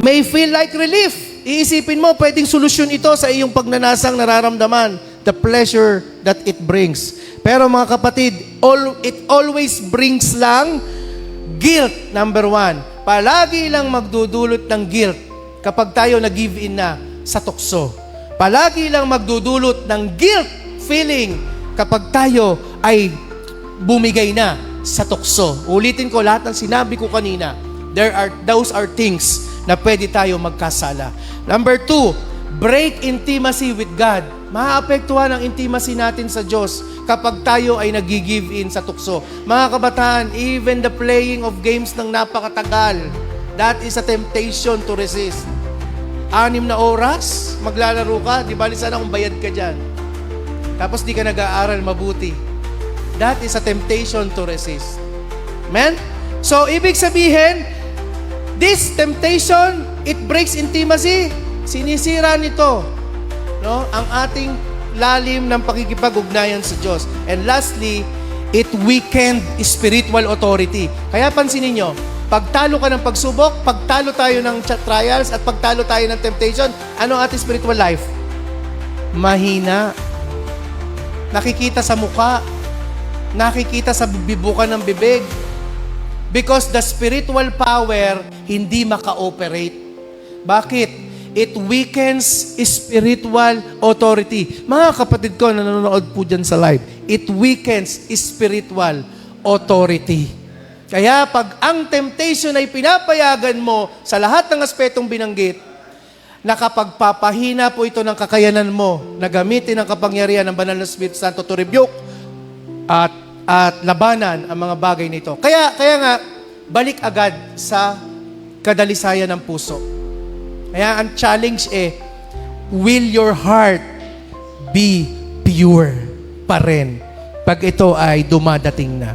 may feel like relief. Iisipin mo, pwedeng solusyon ito sa iyong pagnanasang nararamdaman. The pleasure that it brings. Pero mga kapatid, it always brings lang guilt, number one. Palagi lang magdudulot ng guilt kapag tayo nag-give in na sa tukso. Palagi lang magdudulot ng guilt feeling kapag tayo ay bumigay na sa tukso. Ulitin ko lahat ng sinabi ko kanina. Those are things na pwede tayo magkasala. Number two, break intimacy with God. Maaapektuhan ang intimacy natin sa Diyos kapag tayo ay nag-give in sa tukso. Mga kabataan, even the playing of games ng napakatagal, that is a temptation to resist. 6 na oras, maglalaro ka, di bali sana kung bayad ka dyan. Tapos di ka nag-aaral mabuti. That is a temptation to resist. Amen? So, ibig sabihin, this temptation, it breaks intimacy. Sinisira nito, no, ang ating lalim ng pakikipag-ugnayan sa Diyos. And lastly, it weakened spiritual authority. Kaya pansinin nyo, pagtalo ka ng pagsubok, pagtalo tayo ng trials, at pagtalo tayo ng temptation, ano ang ating spiritual life? Mahina. Nakikita sa mukha. Nakikita sa bibukan ng bibig. Because the spiritual power hindi maka-operate. Bakit? It weakens spiritual authority. Mga kapatid ko na nanonood po dyan sa live, it weakens spiritual authority. Kaya pag ang temptation ay pinapayagan mo sa lahat ng aspetong binanggit, nakapagpapahina po ito ng kakayanan mo na gamitin ang kapangyarihan ng Banal na Espiritu Santo to rebuke at labanan ang mga bagay nito. Kaya nga, balik agad sa kadalisayan ng puso. Kaya ang challenge will your heart be pure pa rin pag ito ay dumadating na.